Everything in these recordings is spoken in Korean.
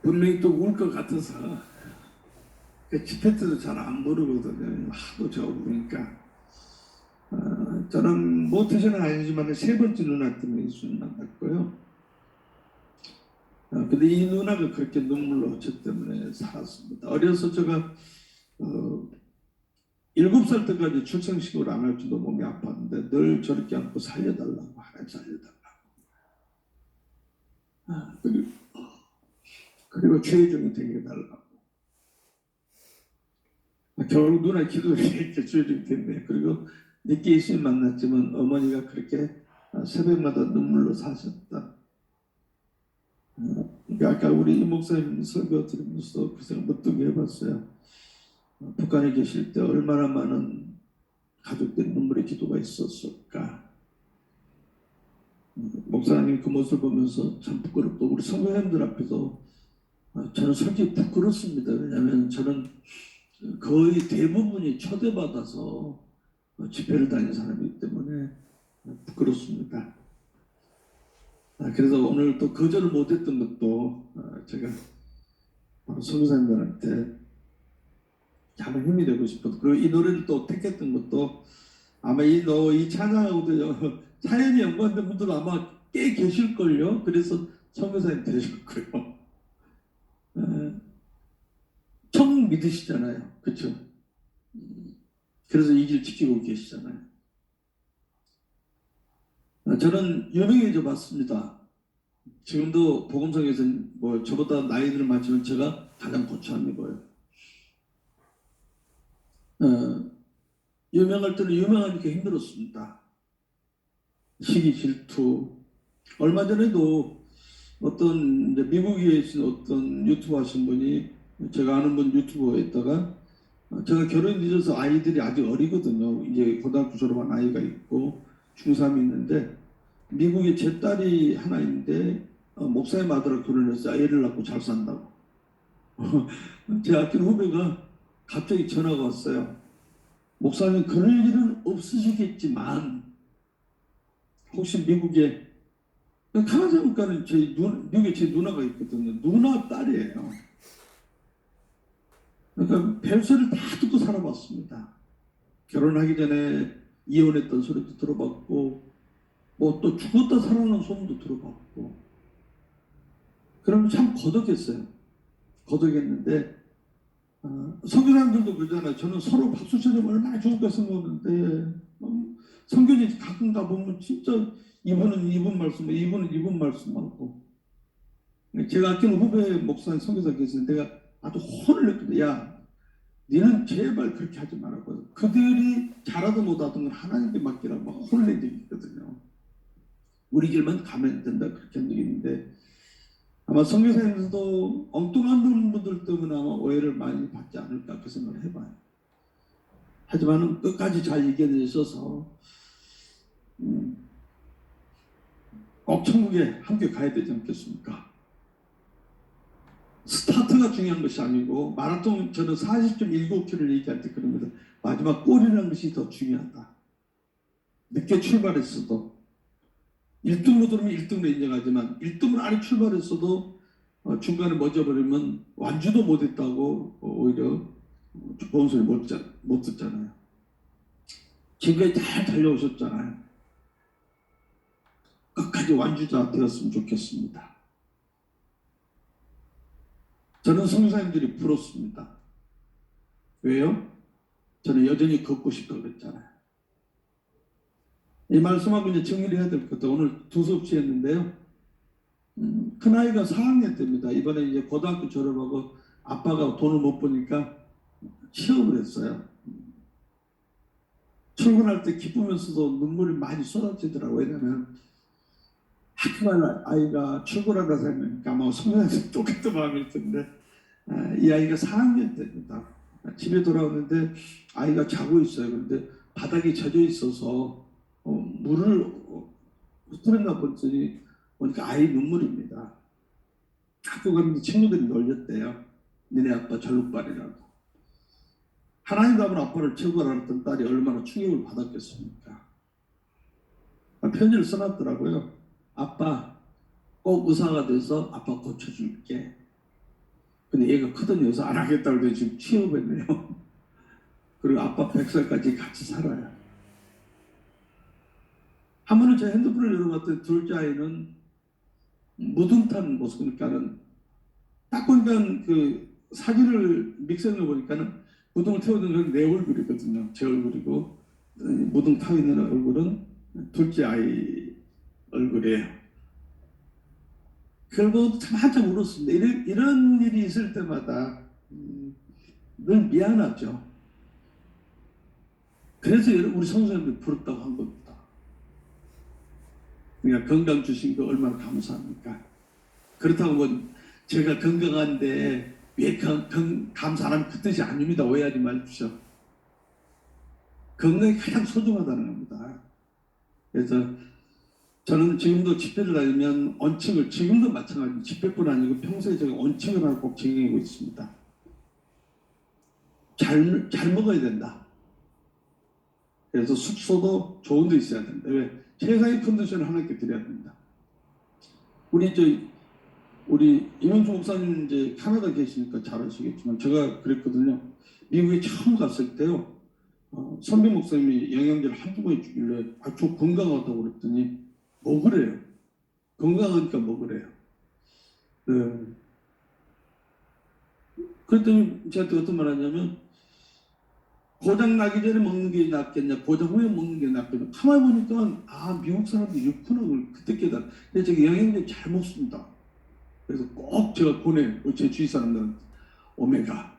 분명히 또 울 것 같아서 집회 때도 잘 안 부르거든요. 하도 저 부르니까. 저는 모태신은 아니지만 세 번째 누나 때문에 예수님 만났고요. 근데 이 누나가 그렇게 눈물로 저 때문에 살았습니다. 어려서 제가 7살 때까지 출생식을 안 할 줄도 몸이 아팠는데 늘 저렇게 안고 살려달라고, 하나님 살려달라고. 그리고 최혜중이 되게 달라고. 결국 누나 기도를 이렇게 최혜중이 됐네. 그리고 늦게 예수님 만났지만 어머니가 그렇게 새벽마다 눈물로 사셨다. 아까 우리 이 목사님 설교 들으면서 그 생각 문득 해봤어요. 북한에 계실 때 얼마나 많은 가족들의 눈물의 기도가 있었을까. 목사님 그 모습을 보면서 참 부끄럽고 우리 성도님들 앞에서 저는 솔직히 부끄럽습니다. 왜냐하면 저는 거의 대부분이 초대받아서 집회를 다니는 사람이기 때문에 부끄럽습니다. 그래서 오늘 또 거절을 못했던 것도 제가 성도님들한테 한번 힘이 되고 싶어서, 그리고 이 노래를 또 택했던 것도 아마 이 찬양하고도 사연이 연관된 분들 아마 꽤 계실걸요. 그래서 선교사님 되셨고요. 청 믿으시잖아요. 그렇죠? 그래서 이 길 지키고 계시잖아요. 저는 유명해져 봤습니다. 지금도 복음성에서 뭐 저보다 나이를 맞추면 제가 가장 고참해 보여요. 유명할 때는 유명하니까 힘들었습니다. 시기 질투. 얼마 전에도 어떤 미국에 계신 어떤 유튜브 하신 분이, 제가 아는 분 유튜버에다가 제가 결혼이 늦어서 아이들이 아직 어리거든요. 이제 고등학교 졸업한 아이가 있고 중3이 있는데, 미국에 제 딸이 하나 있는데 목사님 아들하고 결혼해서 애를 낳고 잘 산다고. 제 아끼는 후배가 갑자기 전화가 왔어요. 목사님 그럴 일은 없으시겠지만 혹시 미국에, 가만 생각하면 미국에 제 누나가 있거든요. 누나 딸이에요. 그러니까 별소리를 다 듣고 살아봤습니다. 결혼하기 전에 이혼했던 소리도 들어봤고, 뭐 또 죽었다 살아난 소문도 들어봤고, 그러면 참 고독했어요. 고독했는데, 선교사님들도 그러잖아요. 저는 서로 박수 쳐주면 얼마나 좋을까 생각하는데, 선교지 가끔 가보면 진짜 이분은 이분 말씀, 이분은 이분 말씀하고. 제가 아끼는 후배 목사님 선교사 계시는데 내가 아주 혼을 냈거든요. 야, 너는 제발 그렇게 하지 말라고. 그들이 잘하든 못하든 건 하나님께 맡기라고 막 혼을 낸 적이 있거든요. 우리 길만 가면 된다 그렇게 한 적이 있는데, 아마 선교사님들도 엉뚱한 분들 때문에 아마 오해를 많이 받지 않을까 그 생각을 해봐요. 하지만 끝까지 잘 이겨내셔서 꼭 천국에 함께 가야 되지 않겠습니까? 스타트가 중요한 것이 아니고, 마라톤 저는 40.19km를 얘기할 때 그럽니다. 마지막 골이라는 것이 더 중요하다. 늦게 출발했어도 1등으로 들으면 1등으로 인정하지만 1등으로 안에 출발했어도 중간에 멎어버리면 완주도 못했다고 오히려 좋은 소리 못 듣잖아요. 지금까지 잘 달려오셨잖아요. 끝까지 완주자 되었으면 좋겠습니다. 저는 선교사님들이 부럽습니다. 왜요? 저는 여전히 걷고 싶다고 그랬잖아요. 이 말씀하고 이제 정리를 해야 될 것 같아요. 오늘 두 수업치 했는데요. 큰아이가 4학년 때입니다. 이번에 이제 고등학교 졸업하고 아빠가 돈을 못 버니까 취업을 했어요. 출근할 때 기쁘면서도 눈물이 많이 쏟아지더라고요. 왜냐면 학교 갈 아이가 출근하다 생각하니까 아마 성장해서 똑같은 마음일 텐데, 이 아이가 4학년 때입니다. 집에 돌아오는데 아이가 자고 있어요. 그런데 바닥이 젖어 있어서 물을 흐트렸나 보더니 보니까 아이 눈물입니다. 학교 가는데 친구들이 놀렸대요. 니네 아빠 절룩발이라고. 하나님 닮은 아빠를 최고로 알았던 딸이 얼마나 충격을 받았겠습니까? 편지를 써놨더라고요. 아빠 꼭 의사가 돼서 아빠 고쳐줄게. 근데 얘가 크더니 여기서 안 하겠다고 그래서 지금 취업했네요. 그리고 아빠 100살까지 같이 살아요. 한 번은 제 핸드폰을 열어봤더니 둘째 아이는 무등탄 모습이니까는 딱 보니까 그 사진을 믹서를 보니까는 무등을 태우는 건 내 얼굴이거든요. 제 얼굴이고 무등 타고 있는 얼굴은 둘째 아이 얼굴이에요. 결국 참 한참 울었습니다. 이런 일이 있을 때마다 늘 미안하죠. 그래서 우리 선생님들 부럽다고 한 겁니다. 그러니까 건강 주신 거 얼마나 감사합니까? 그렇다고 뭐 제가 건강한데 왜 감사하면 그 뜻이 아닙니다. 오해하지 마십시오. 건강이 가장 소중하다는 겁니다. 그래서 저는 지금도 집회를 다니면 언칭을, 지금도 마찬가지로 집회뿐 아니고 평소에 제가 언칭을 하나 꼭 지키고 있습니다. 잘 먹어야 된다. 그래서 숙소도 좋은 데 있어야 된다. 왜? 최상의 컨디션을 하나님께 드려야 됩니다. 우리 이명주 목사님 이제 캐나다 계시니까 잘 아시겠지만 제가 그랬거든요. 미국에 처음 갔을 때요. 선배 목사님이 영양제를 한두 번 주길래 저 건강하다고 그랬더니 먹으래요. 건강하니까 먹으래요. 네. 그랬더니 저한테 어떤 말 하냐면 고장 나기 전에 먹는 게 낫겠냐, 고장 후에 먹는 게 낫겠냐. 가만히 보니까 미국 사람들이 이렇구나 그때 깨달아. 근데 제가 영양제 잘 먹습니다. 그래서 꼭 제가 보내 제 주위 사람들은 오메가,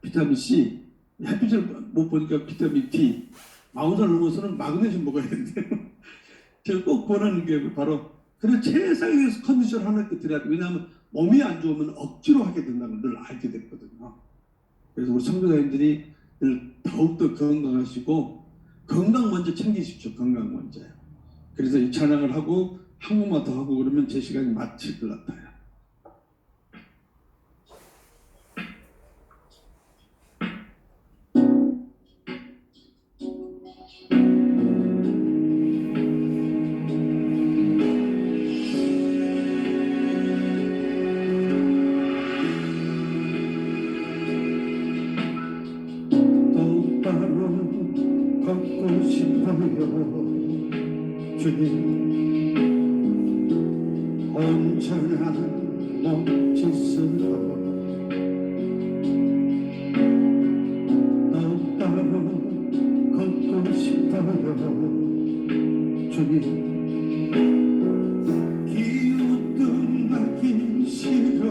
비타민 C, 햇빛을 못 보니까 비타민 D, 40살 넘어서는 마그네슘 먹어야 된대요. 제가 꼭 권하는 게 바로 그래 최상의 컨디션 하나씩 드려야 돼. 왜냐하면 몸이 안 좋으면 억지로 하게 된다는 걸 늘 알게 됐거든요. 그래서 우리 선교사님들이 늘 더욱더 건강하시고 건강 먼저 챙기십시오. 건강 먼저요. 그래서 이 찬양을 하고 한국만 더 하고 그러면 제 시간이 마칠 것 같아요. 걷고 싶어요 주님 온전한 몸짓으로 똑바로 걷고 싶어요 주님 기웃음하기 싫어요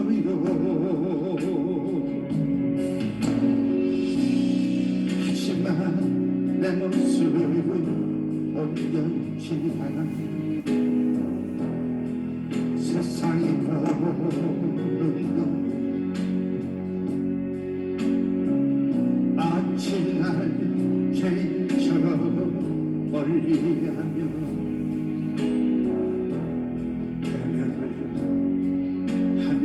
하지만 내 모습은 온전치 않아 세상이 보는 건 마치 날 죄인처럼 멀리하며 외면을 하네요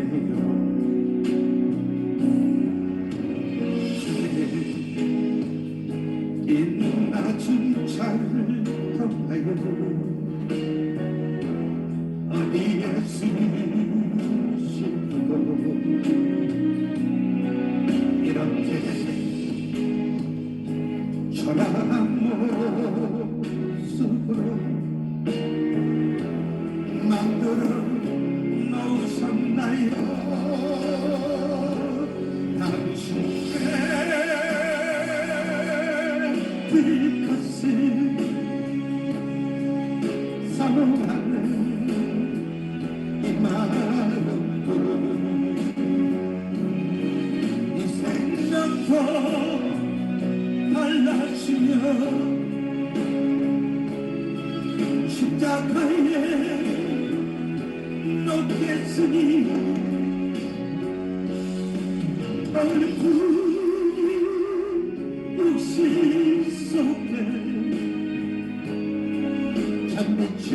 이 낮은 차를 타요 어디에 숨쉬고 이렇게 초라한 모습으로 만들어 놓으셨나요 당신께 불꽃을 사모하는 이 마음도 이 생각도 달라지며 십자가에 놓겠으니 얼굴 육신 속에 찬빛을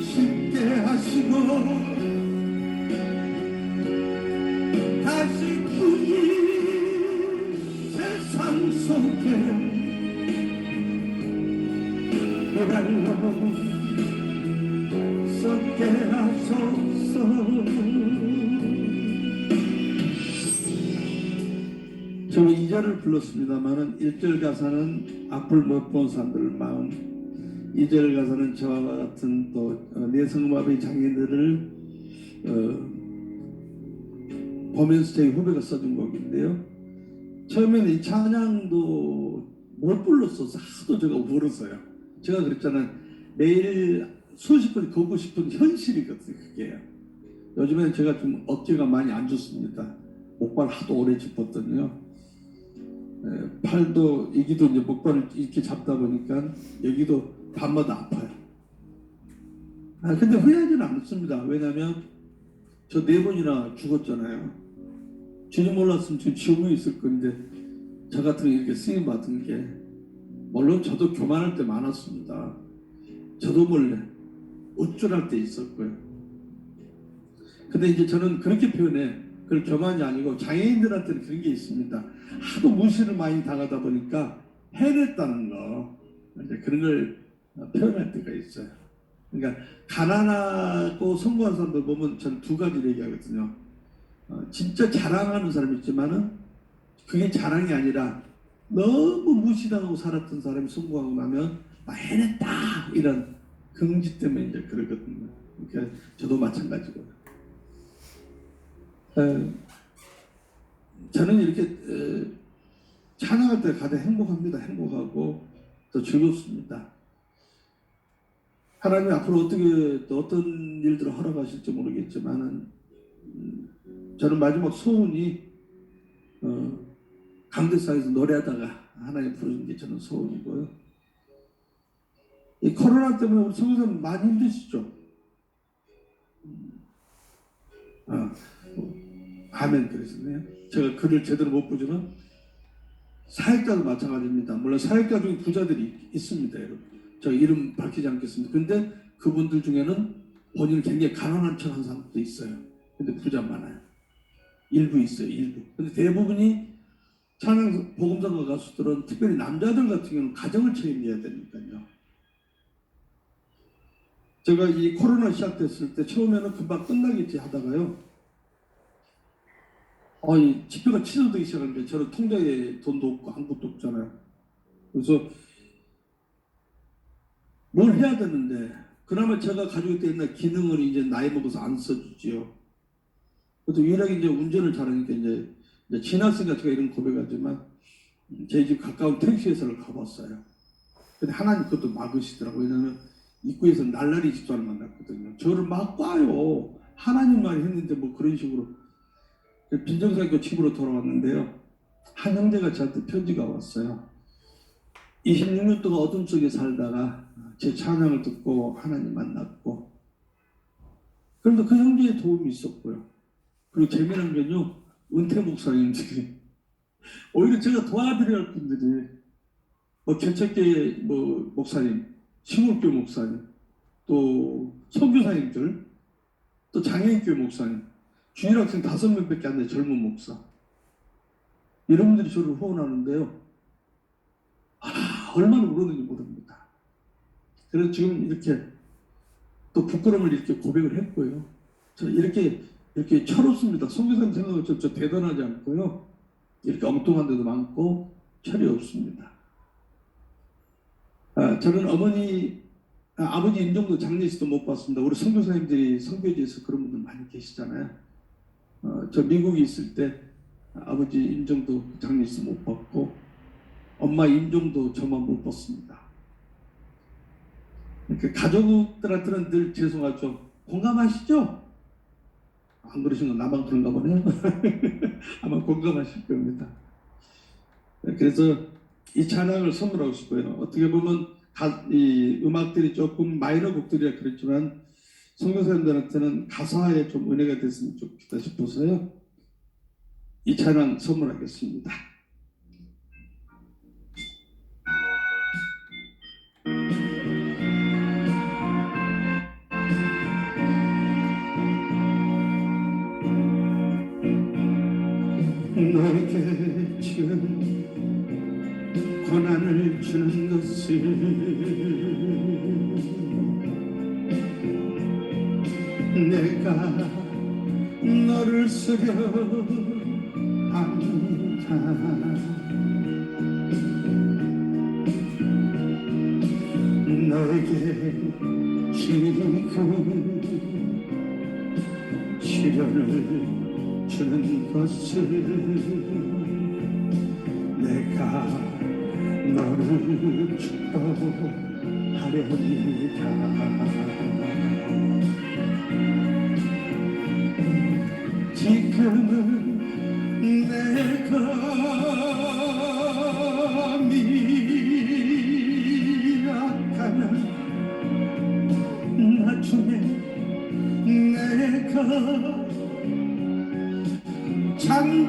쉽게 하시고 다시 꾸민 세상 속에 보랄로 썩게 하소서 가사를 불렀습니다만은 1절 가사는 앞을 못 본 사람들 마음, 2절 가사는 저와 같은 또 뇌성마비 장애인들을 보면서 제 후배가 써준 곡인데요. 처음에는 이 찬양도 못 불렀어서 하도 제가 울었어요. 제가 그랬잖아요. 매일 수십 번 걷고 싶은 현실이거든요. 그게요. 요즘에는 제가 좀 어깨가 많이 안 좋습니다. 목발 하도 오래 짚었더니요. 팔도 여기도 이제 목발을 이렇게 잡다 보니까 여기도 밤마다 아파요. 근데 후회하지는 않습니다. 왜냐하면 저 4번이나 죽었잖아요. 주님 몰랐으면 지금 지옥에 있을 건데 저 같은 이렇게 쓰임 받은 게, 물론 저도 교만할 때 많았습니다. 저도 몰래 어쩔할 때 있었고요. 근데 이제 저는 그렇게 표현해. 그걸 교만이 아니고 장애인들한테는 그런 게 있습니다. 하도 무시를 많이 당하다 보니까 해냈다는 거, 이제 그런 걸 표현할 때가 있어요. 그러니까 가난하고 성공한 사람들 보면 저는 2가지를 얘기하거든요. 진짜 자랑하는 사람이 있지만은 그게 자랑이 아니라 너무 무시당하고 살았던 사람이 성공하고 나면 해냈다 이런 긍지 때문에 이제 그러거든요. 그러니까 저도 마찬가지고요. 저는 이렇게 찬양할 때 가장 행복합니다. 행복하고 또 즐겁습니다. 하나님 앞으로 어떻게 또 어떤 일들을 허락하실지 모르겠지만은 저는 마지막 소원이 강대상에서 노래하다가 하나님 부르는 게 저는 소원이고요. 이 코로나 때문에 우리 성도사님 많이 힘드시죠? 아멘 그러시네요. 제가 글을 제대로 못 보지만 사역자도 마찬가지입니다. 물론 사역자 중에 부자들이 있습니다, 여러분. 저 이름 밝히지 않겠습니다. 근데 그분들 중에는 본인을 굉장히 가난한 척한 사람도 있어요. 근데 부자 많아요. 일부 있어요, 일부. 근데 대부분이 찬양 복음사가 가수들은, 특별히 남자들 같은 경우는 가정을 책임져야 되니까요. 제가 이 코로나 시작됐을 때 처음에는 금방 끝나겠지 하다가요. 이 집회가 취소되기 시작하는데 저는 통장에 돈도 없고 아무것도 없잖아요. 그래서 뭘 해야 되는데, 그나마 제가 가지고 있던 옛날 기능을 이제 나이 먹어서 안 써주지요. 그래도 유일하게 이제 운전을 잘하니까 이제 지났으니까 제가 이런 고백하지만 제 집 가까운 택시회사를 가봤어요. 근데 하나님 그것도 막으시더라고요. 왜냐하면 입구에서 날라리 집사를 만났거든요. 저를 막 꽈요. 하나님 말이 했는데 뭐 그런 식으로. 빈정상교 집으로 돌아왔는데요. 한 형제가 저한테 편지가 왔어요. 26년 동안 어둠 속에 살다가 제 찬양을 듣고 하나님 만났고, 그런데 그 형제의 도움이 있었고요. 그리고 재미난 건요, 은퇴 목사님들이 오히려 제가 도와드려야 할 분들이 개척교회 목사님, 시골교회 목사님, 또 선교사님들, 또 장애인교회 목사님, 주일학생 5명밖에 안 돼요. 젊은 목사. 이런 분들이 저를 후원하는데요. 얼마나 울었는지 모릅니다. 그래서 지금 이렇게 또 부끄러움을 이렇게 고백을 했고요. 저 이렇게 철없습니다. 선교사님 생각은 저 대단하지 않고요. 이렇게 엉뚱한 데도 많고 철이 없습니다. 저는 아버지 임종도 장례식도 못 봤습니다. 우리 선교사님들이 선교지에서 그런 분들 많이 계시잖아요. 저 미국에 있을 때 아버지 임종도 장례식 못 봤고 엄마 임종도 저만 못 봤습니다. 가족들한테는 늘 죄송하죠. 공감하시죠? 안 그러신 건 나만 그런가 보네요. 아마 공감하실 겁니다. 그래서 이 찬양을 선물하고 싶어요. 어떻게 보면 이 음악들이 조금 마이너 곡들이라 그랬지만 선교사님들한테는 가사에 좀 은혜가 됐으면 좋겠다 싶어서요. 이 찬양 선물하겠습니다. 너에게 지금 고난을 주는 것을 내가 너를 쓰려 너에게 지금 시련을 주는 것을 내가 너를 축복하렵니다. 지금은 내가 미약하나 나중에 내가 장대짓고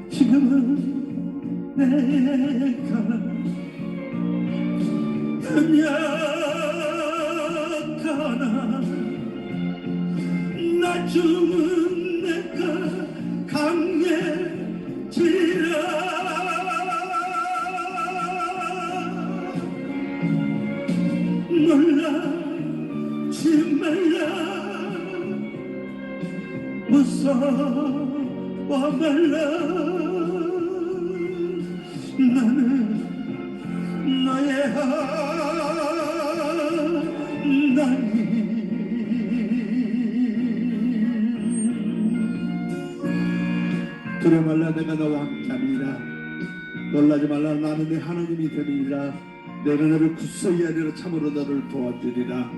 지금은 내가 연약하나 나중은 내가 강해지라. 놀라지 말라 무서워 말라. 나는 너의 하나님. 두려워 말라 내가 너와 함께하리라. 놀라지 말라 나는 네 하나님이 되리라. 내가 너를 굳세게 하리라. 참으로 너를 도와주리라.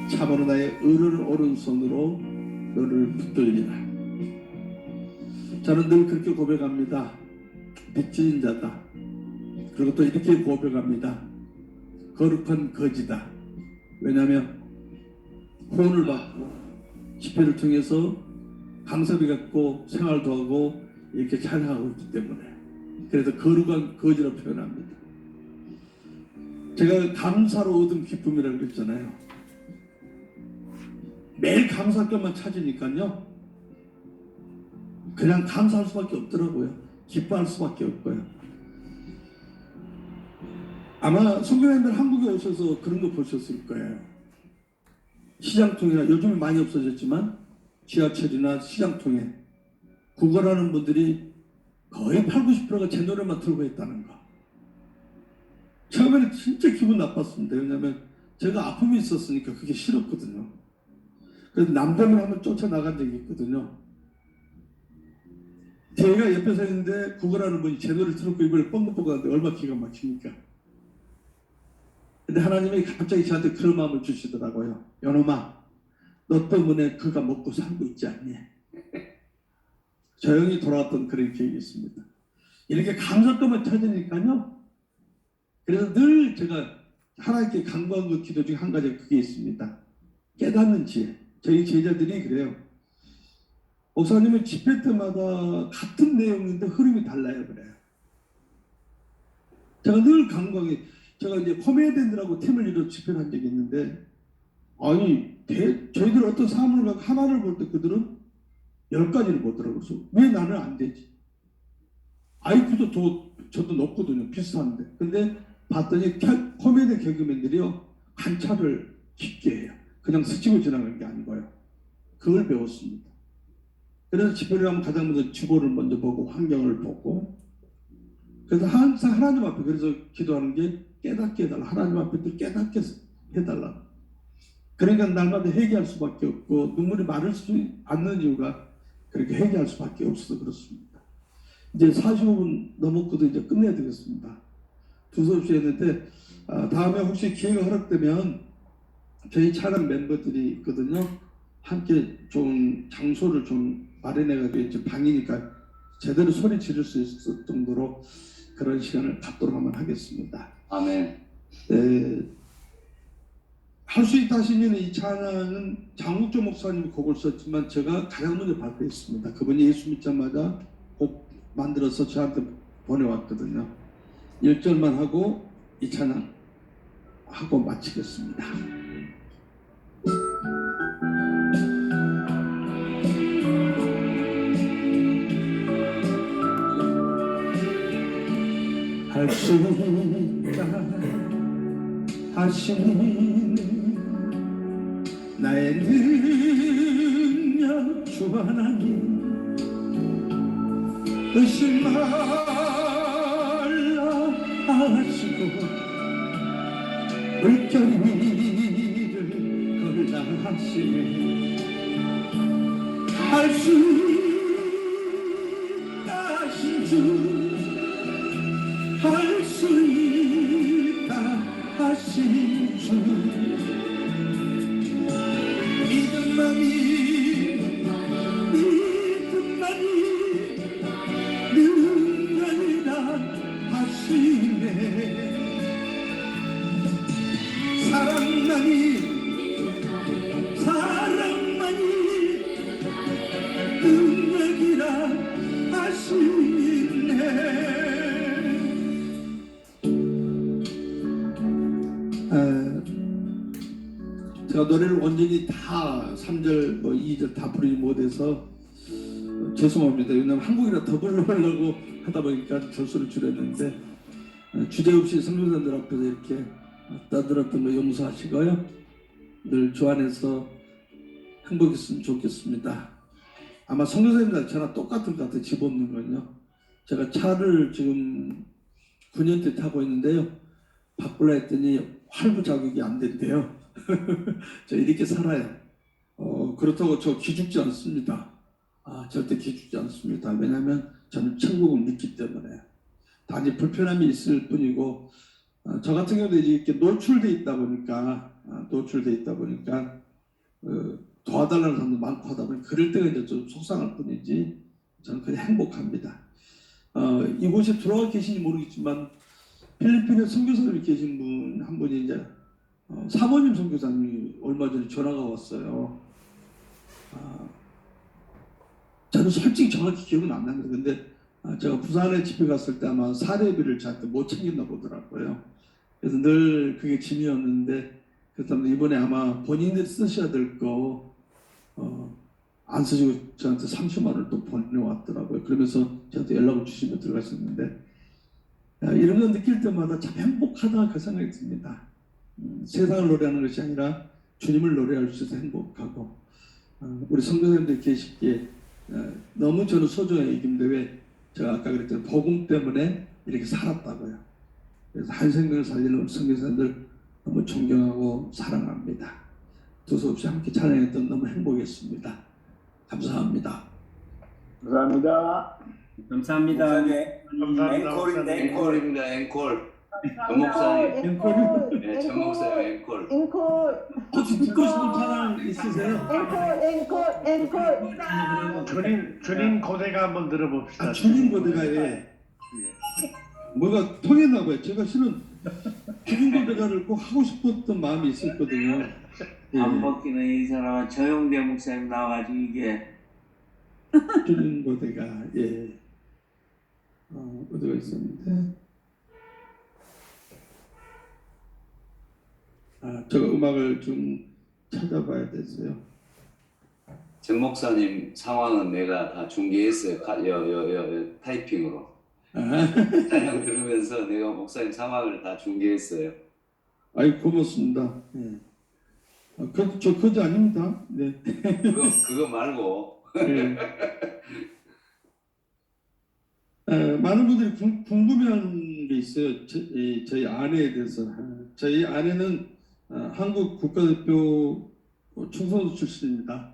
참으로 나의 의를 오른손으로 너를 붙들리라. 저는 늘 그렇게 고백합니다. 빚진 자다. 그리고 또 이렇게 고백합니다. 거룩한 거지다. 왜냐하면 후원을 받고 집회를 통해서 강사비 갖고 생활도 하고 이렇게 찬양하고 있기 때문에 그래서 거룩한 거지로 표현합니다. 제가 감사로 얻은 기쁨이라고 그랬잖아요. 매일 감사할 것만 찾으니까요 그냥 감사할 수밖에 없더라고요. 기뻐할 수밖에 없고요. 아마 성교사님들 한국에 오셔서 그런 거 보셨을 거예요. 시장통이나 요즘에 많이 없어졌지만 지하철이나 시장통에 구걸하는 분들이 거의 80~90%가 제 노래만 틀고 있다는 거. 처음에는 진짜 기분 나빴습니다. 왜냐하면 제가 아픔이 있었으니까 그게 싫었거든요. 그래서 남대문 한번 쫓아나간 적이 있거든요. 제가 옆에 서 있는데 구걸하는 분이 제 노래를 틀고 입을 뻥긋뻥긋 하는데 얼마나 기가 막히니까. 근데 하나님이 갑자기 저한테 그런 마음을 주시더라고요. 연엄아, 너 때문에 그가 먹고 살고 있지 않니? 조용히 돌아왔던 그런 기억이 있습니다. 이렇게 감사감을 터지니까요. 그래서 늘 제가 하나님께 간구한 그 기도 중에 한 가지가 그게 있습니다. 깨닫는 지혜. 저희 제자들이 그래요. 목사님은 집회 때마다 같은 내용인데 흐름이 달라요. 그래요. 제가 늘 간구하게 제가 이제 코미디언들하고 팀을 이뤄 집회를 한 적이 있는데 아니 저희들 어떤 사물을 갖고 하나를 볼 때 그들은 10가지를 보더라고요. 그래서 왜 나는 안 되지? IQ도 저도 높거든요. 비슷한데. 근데 봤더니 코미디 개그맨들이요. 관찰을 깊게 해요. 그냥 스치고 지나가는 게 아니고요. 그걸 배웠습니다. 그래서 집회를 하면 가장 먼저 주보를 먼저 보고 환경을 보고 그래서 항상 하나님 앞에 그래서 기도하는 게 깨닫게 해달라. 하나님 앞에 또 깨닫게 해달라. 그러니까 날마다 회개할 수밖에 없고 눈물이 마를 수 않는 이유가 그렇게 회개할 수밖에 없어서 그렇습니다. 이제 45분 넘었고도 이제 끝내야 되겠습니다. 두서없이 했는데 다음에 혹시 기회가 허락되면 저희 찬양 멤버들이 있거든요. 함께 좀 장소를 좀 마련해가지고 이제 방이니까 제대로 소리 지를 수 있을 정도로 그런 시간을 갖도록 한번 하겠습니다. 아멘. 할 수 있다 하시면 이 찬양은 장욱조 목사님이 곡을 썼지만 제가 가장 먼저 발표했습니다. 그분이 예수 믿자마자 곡 만들어서 저한테 보내왔거든요. 1절만 하고 이 찬양 하고 마치겠습니다. 할 수 있다 하시는 나의 능력 주 하나님 의심 말라 하시고 물결 위를 걸라 하시네 할 수 있다 하신 주 할 수 있다 하신 주 믿음만이 능력이라 하시네 사랑만이 능력이라 하시네 제가 노래를 완전히 다 3절 뭐 2절 다 부르지 못해서 죄송합니다. 왜냐면 한국이라 더 부르려고 하다 보니까 절수를 줄였는데 주제없이 성도사들 앞에서 이렇게 떠들었던 거 용서하시고요. 늘 주 안에서 행복했으면 좋겠습니다. 아마 성도사님들 저랑 똑같은 것 같아요. 집없는 건요. 제가 차를 지금 9년째 타고 있는데요. 바꾸려 했더니 할부 자격이 안 된대요. 저 이렇게 살아요. 그렇다고 저 기죽지 않습니다. 절대 기죽지 않습니다. 왜냐하면 저는 천국을 믿기 때문에 단지 불편함이 있을 뿐이고 저 같은 경우도 이렇게 노출돼 있다 보니까 도와달라는 사람도 많고 하다 보니 그럴 때가 이제 좀 속상할 뿐이지 저는 그냥 행복합니다. 이곳에 들어와 계신지 모르겠지만 필리핀에 선교사님이 계신 분 한 분이 이제 사모님 선교사님이 얼마 전에 전화가 왔어요. 저는 솔직히 정확히 기억은 안 납니다. 근데 제가 부산에 집에 갔을 때 아마 사례비를 저한테 못 챙겼나 보더라고요. 그래서 늘 그게 짐이었는데 그렇다면 이번에 아마 본인들이 쓰셔야 될 거 안 쓰시고 저한테 30만 원을 또 보내왔더라고요. 그러면서 저한테 연락을 주시며 들어가셨는데 이런 거 느낄 때마다 참 행복하다 그 생각이 듭니다. 세상을 노래하는 것이 아니라 주님을 노래할 수 있어서 행복하고 우리 성도님들 계시기에 너무 저는 소중한 얘기인데 왜 제가 아까 그랬잖아요. 복음 때문에 이렇게 살았다고요. 그래서 한 생명을 살리는 우리 성도님들 너무 존경하고 사랑합니다. 두서없이 함께 찬양했던 너무 행복했습니다. 감사합니다. 감사합니다. 감사합니다. 감사합니다. 앵콜입니다. 앵콜. 전 목사님. 앵콜. 네, 전 목사님 앵콜. 앵콜, 혹시 듣고 싶은 찬양 있으세요? 앵콜. 주님 고대가 한번 들어봅시다. 주님 고대가 뭐가 통했나 봐요. 제가 실은 주님 고대가를 꼭 하고 싶었던 마음이 있었거든요. 안 먹기는 이 사람은 조용대 목사님 나와가지고 이게 주님 고대가 어디가 있었는데 제가 음악을 좀 찾아봐야 되세요. 전 목사님 상황은 내가 다 중계했어요. 타이핑으로. 찬양 들으면서 내가 목사님 상황을 다 중계했어요. 아이 고맙습니다. 저 거지 아닙니다. 네. 그거 말고. 많은 분들이 궁금해하는 게 있어요. 저희 아내에 대해서. 저희 아내는 한국 국가대표 충성도 출신입니다.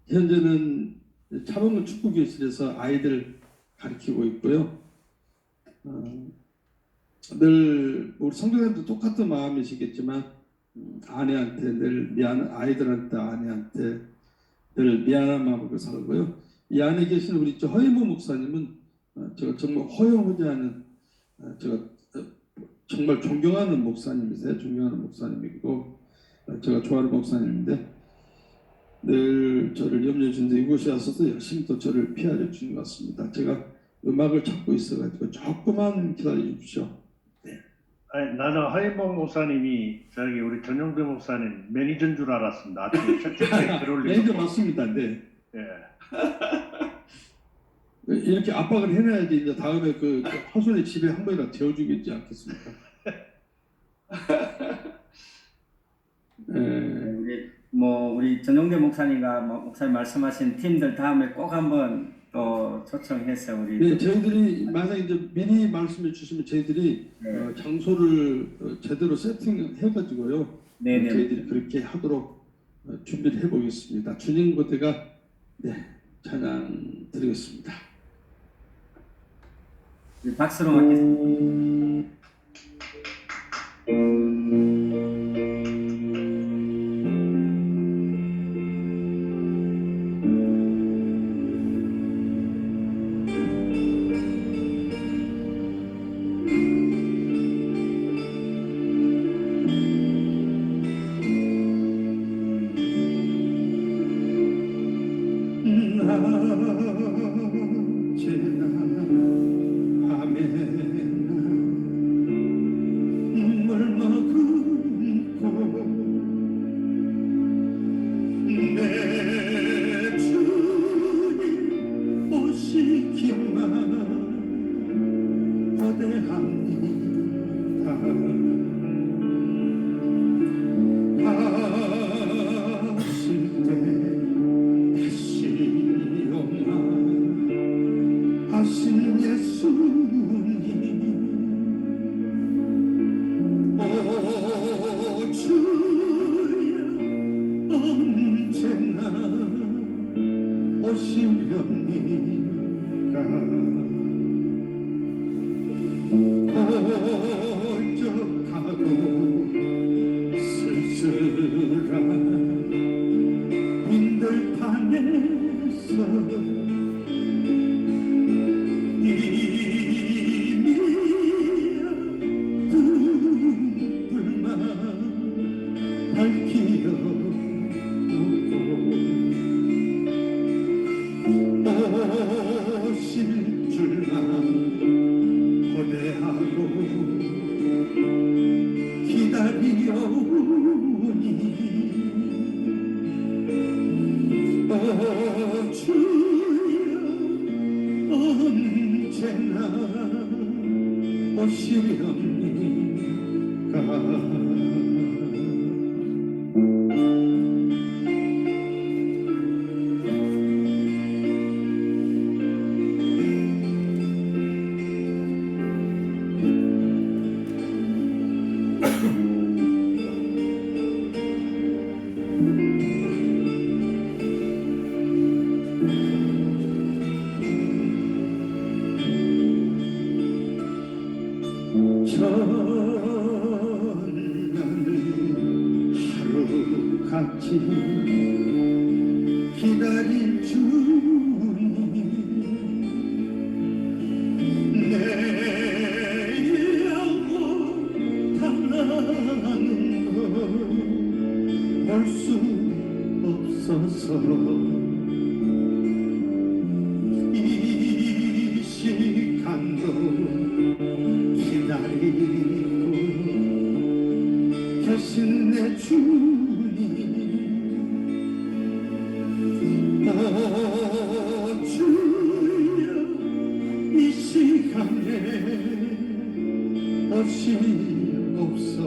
현재는 차범근 축구교실에서 아이들 가르치고 있고요. 늘 우리 성도님도 똑같은 마음이시겠지만 아내한테 늘 아이들한테 아내한테 늘 미안한 마음으로 살고요. 이 안에 계신 우리 허인모 목사님은 제가 정말 허용하지않은 제가 정말 존경하는 목사님이세요. 존경하는 목사님이고 제가 좋아하는 목사님인데 늘 저를 염려해 주는데 이곳에 와서도 열심히 또 저를 피하려 주는 것 같습니다. 제가 음악을 찾고 있어가지고 조금만 기다려 주십시오. 아니, 나는 허인봉 목사님이 저기 우리 전용대 목사님 매니저인 줄 알았습니다. 아침에 책책책 들어올리고. 매니저 맞습니다. 네. 이렇게 압박을 해놔야지 이제 다음에 그 허순의 집에 한 번이라도 재워주겠지 않겠습니까? 우리 전용대 목사님과 목사님 말씀하신 팀들 다음에 꼭 한번 또 초청해서 우리 네, 저희들이 만약에 이제 미리 말씀해 주시면 저희들이 네. 장소를 제대로 세팅해가지고요. 네네. 저희들이 그렇게 하도록 준비를 해보겠습니다. 주님 고대가 네, 찬양 드리겠습니다. 우리 박수로 맞겠습니다. 기다린 주님 내 영혼 달라는 걸볼수 없어서 이 시간도 기다리고 계신 내 주님 주여 이 시간에 오시옵소서.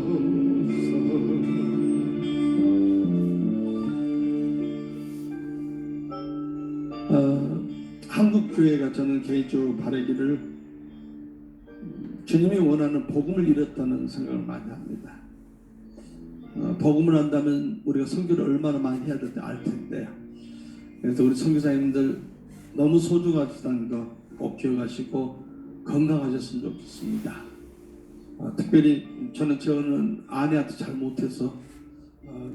한국 교회가 저는 개인적으로 바라기를 주님이 원하는 복음을 이뤘다는 생각을 많이 합니다. 복음을 한다면 우리가 선교를 얼마나 많이 해야 될지 알 텐데, 그래서 우리 선교사님들 너무 소중하시다는 거 꼭 기억하시고 건강하셨으면 좋겠습니다. 특별히 저는 아내한테 잘 못해서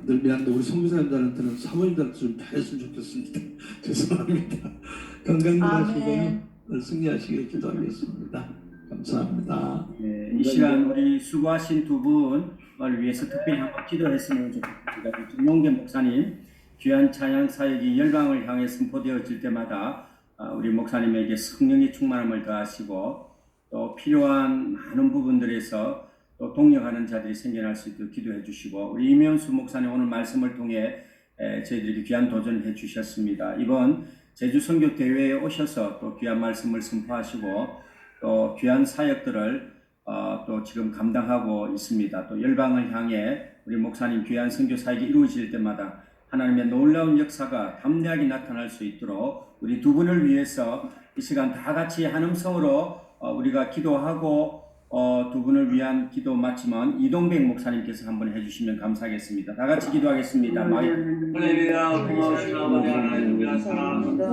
늘 미안한데 우리 선교사님들한테는 사모님들한테 좀 잘했으면 좋겠습니다. 죄송합니다. 건강 하시고 승리하시길 기도하겠습니다. 감사합니다. 네, 이 시간 우리 수고하신 두 분을 위해서 특별히 한번 기도했으면 좋겠습니다. 김용대 목사님 귀한 찬양 사역이 열방을 향해 선포되어질 때마다 우리 목사님에게 성령의 충만함을 더하시고 또 필요한 많은 부분들에서 또 동력하는 자들이 생겨날 수 있도록 기도해 주시고, 우리 이면수 목사님 오늘 말씀을 통해 저희들에게 귀한 도전을 해 주셨습니다. 이번 제주 선교 대회에 오셔서 또 귀한 말씀을 선포하시고 또 귀한 사역들을 또 지금 감당하고 있습니다. 또 열방을 향해 우리 목사님 귀한 선교 사역이 이루어질 때마다 하나님의 놀라운 역사가 담대하게 나타날 수 있도록 우리 두 분을 위해서 이 시간 다 같이 한 음성으로 우리가 기도하고 두 분을 위한 기도 마치면 이동백 목사님께서 한번 해주시면 감사하겠습니다. 다 같이 기도하겠습니다. 할렐루야. 고마우신 아버지 하나님 사랑합니다.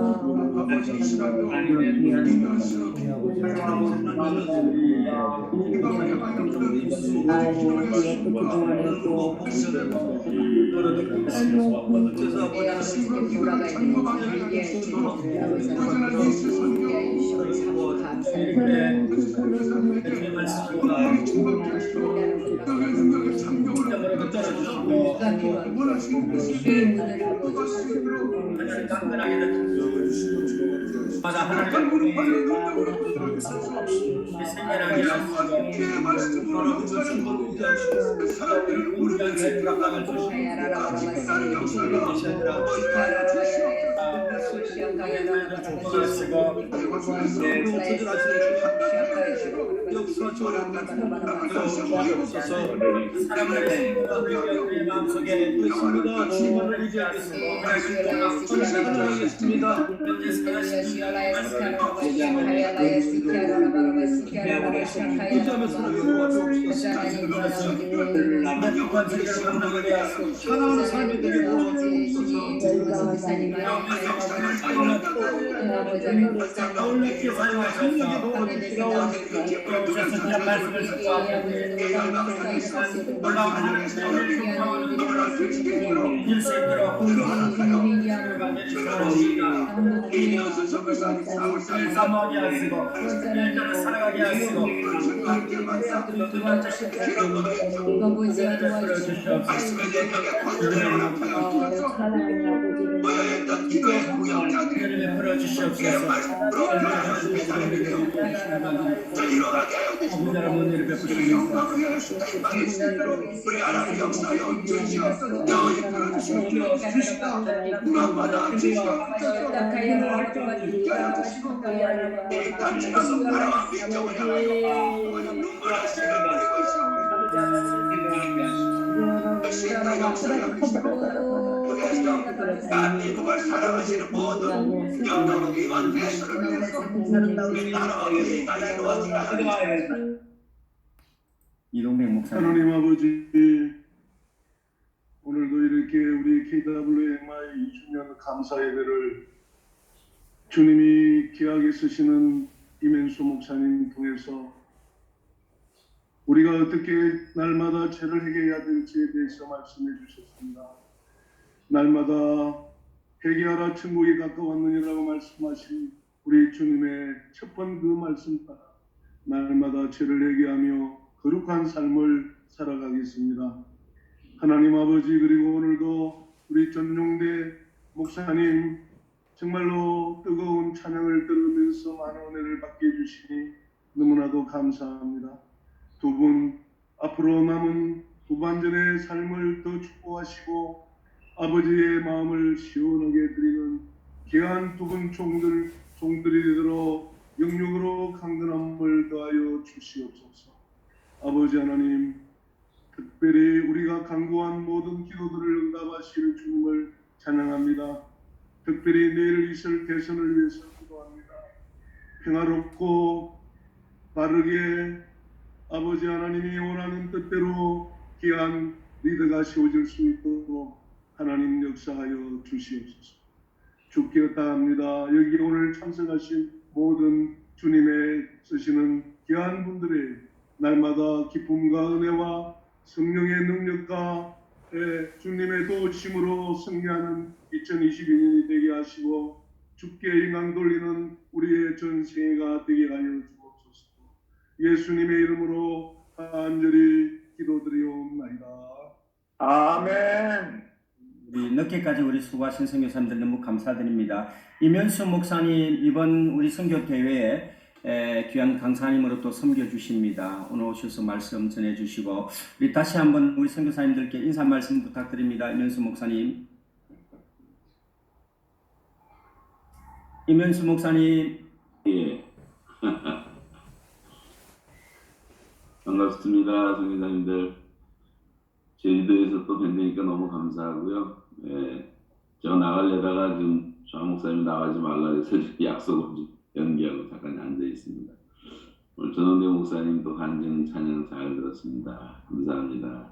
사람들의 마음속에 사랑하는 삶이 되게 사모하게 하시고 살아가게 하시고 베풀어 주시옵소서. 여러분 은혜를 베푸시면서 이동백 목사님. 하나님 아버지, 오늘도 이렇게 우리 KWMI 2주년 감사 예배를 주님이 귀하게 쓰시는 이면수 목사님 통해서 우리가 어떻게 날마다 죄를 해결해야 될지에 대해서 말씀해 주셨습니다. 날마다 회개하라 천국에 가까웠느니라고 말씀하신 우리 주님의 첫 번 그 말씀 따라 날마다 죄를 회개하며 거룩한 삶을 살아가겠습니다. 하나님 아버지, 그리고 오늘도 우리 전용대 목사님 정말로 뜨거운 찬양을 들으면서 많은 은혜를 받게 해주시니 너무나도 감사합니다. 두 분 앞으로 남은 후반전의 삶을 더 축복하시고 아버지의 마음을 시원하게 드리는 귀한 두 분 종들이 되도록 영육으로 강건함을 더하여 주시옵소서. 아버지 하나님, 특별히 우리가 간구한 모든 기도들을 응답하시는 주님을 찬양합니다. 특별히 내일 있을 대선을 위해서 기도합니다. 평화롭고 바르게 아버지 하나님이 원하는 뜻대로 귀한 리더가 세워질 수 있도록 하나님 역사하여 주시옵소서. 주께었다 합니다. 여기 오늘 참석하신 모든 주님의 쓰시는 귀한 분들의 날마다 기쁨과 은혜와 성령의 능력과 주님의 도우심으로 승리하는 2022년이 되게 하시고 주께 영광 돌리는 우리의 전생애가 되게 하여 주옵소서. 예수님의 이름으로 간절히 기도드리옵나이다. 아멘. 우리 늦게까지 우리 수고하신 선교사님들 너무 감사드립니다. 이면수 목사님 이번 우리 선교 대회에 귀한 강사님으로 또 섬겨주십니다. 오늘 오셔서 말씀 전해주시고 우리 다시 한번 우리 선교사님들께 인사 말씀 부탁드립니다. 이면수 목사님. 이면수 목사님. 예. 반갑습니다, 선교사님들. 제주도에서 또 뵙으니까 너무 감사하고요. 예. 제가 나가려다가 좀 장 목사님 나가지 말라 해서 약속을 좀 연기하고 잠깐 앉아 있습니다. 오늘 전원대 목사님도 간증 찬양 잘 들었습니다. 감사합니다.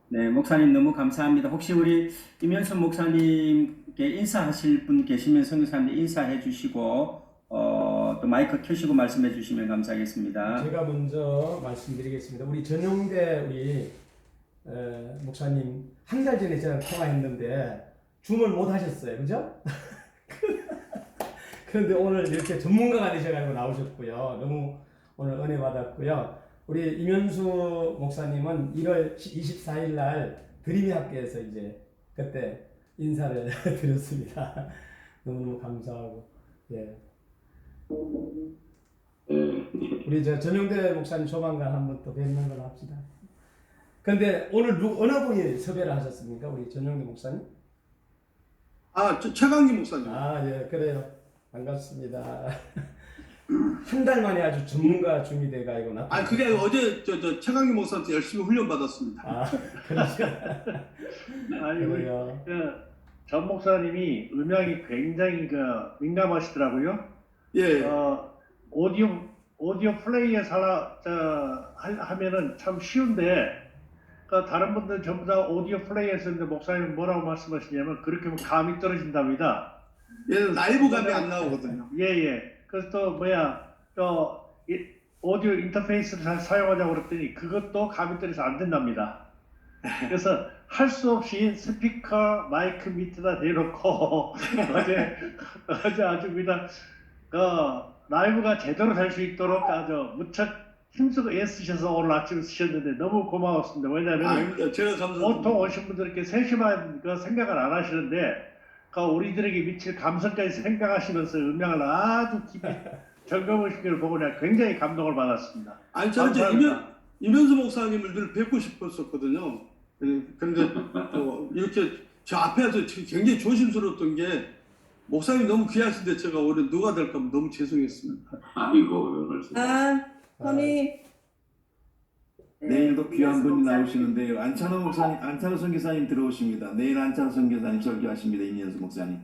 네, 목사님 너무 감사합니다. 혹시 우리 임현수 목사님께 인사하실 분 계시면 선교사님 인사해 주시고 또 마이크 켜시고 말씀해 주시면 감사하겠습니다. 제가 먼저 말씀드리겠습니다. 우리 전용대 우리 목사님 한 달 전에 저랑 통화했는데 줌을 못 하셨어요, 그죠? 그런데 오늘 이렇게 전문가가 되셔가지고 나오셨고요. 너무 오늘 은혜 받았고요. 우리 임현수 목사님은 1월 24일 날 드림의 학교에서 이제 그때 인사를 드렸습니다. 너무너무 감사하고, 예. 우리 저 전용대 목사님 조만간 한번 또 뵙는 걸로 합시다. 그런데 오늘 어느 분이 섭외를 하셨습니까? 우리 전용대 목사님? 최강기 목사님. 예, 그래요. 반갑습니다. 한 달 만에 아주 전문가 줌이 돼가지고 나. 그게 어제 저 최강기 목사한테 열심히 훈련 받았습니다. 그러죠. 아니 우리 그래요. 전 목사님이 음향이 굉장히 민감하시더라고요. 예. 오디오 플레이에 하면은 참 쉬운데 다른 분들 전부 다 오디오 플레이에 쓰는데 목사님은 뭐라고 말씀하시냐면 그렇게 하면 감이 떨어진답니다. 얘는 라이브 감이 안 나오거든요. 예. 그래서 또 오디오 인터페이스를 사용하자고 그랬더니 그것도 감이 떨어져서 안 된답니다. 그래서 할 수 없이 스피커 마이크 밑에다 대놓고 어제 아주 그냥 라이브가 제대로 될 수 있도록 아주 무척 힘쓰고 애쓰셔서 오늘 아침 쓰셨는데 너무 고마웠습니다. 왜냐하면 제가 감사합니다. 보통 오신 분들 이렇게 세심한 생각을 안 하시는데 우리들에게 미칠 감성까지 생각하시면서 음향을 아주 깊이 점검하신 걸 보고 내가 굉장히 감동을 받았습니다. 저는 임현수 목사님을 늘 뵙고 싶었었거든요. 그런데 또 이렇게 저 앞에서 굉장히 조심스러웠던 게 목사님 너무 귀하신데 제가 오늘 누가 될까 너무 죄송했습니다. 아이고, 벌써. 허니 내일도 귀한 분이 나오시는데요. 안찬호 선교사님 들어오십니다. 내일 안찬호 선교사님 설교하십니다. 임현수 목사님.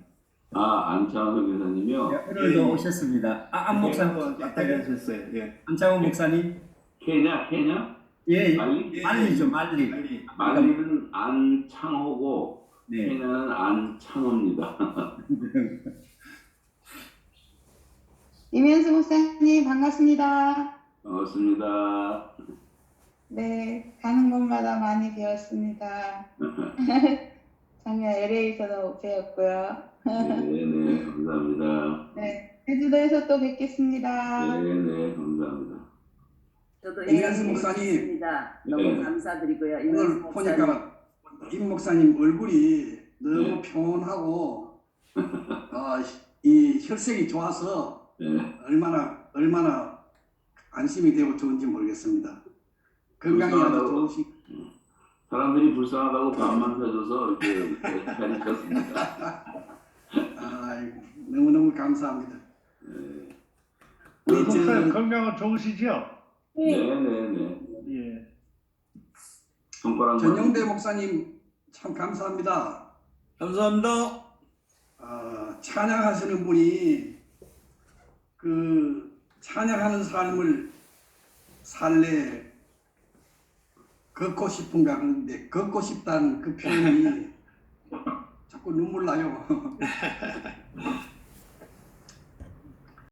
안창호 선교사님이요? 네, 오늘도 오셨습니다. 안 목사님 왔다 가셨어요. 예. 안창호 목사님. 케냐? 예, 말리? 말리죠, 말리. 말리는 안창호고 네. 케냐는 안창호입니다. 임현수 목사님 반갑습니다. 반갑습니다. 네, 가는 곳마다 많이 배웠습니다. 작년 LA에서도 배웠고요. 네네, 감사합니다. 네, 제주도에서 또 뵙겠습니다. 네네, 감사합니다. 저도 임현수 목사님 너무 네. 감사드리고요. 오늘 보니까 임 목사님 얼굴이 너무 네. 평온하고 이 혈색이 좋아서 네. 얼마나 안심이 되고 좋은지 모르겠습니다. 건강이 아주 좋으시. 사람들이 불쌍하다고 밥만 사줘서 이렇게 잘 있었습니다. 너무너무 감사합니다. 네. 목사님 건강은 좋으시죠? 네네네. 예. 손가락 전용대 목사님 참 감사합니다. 감사합니다. 찬양하시는 분이 찬양하는 삶을 살래 걷고 싶은가 하는데 걷고 싶다는 그 표현이 자꾸 눈물 나요.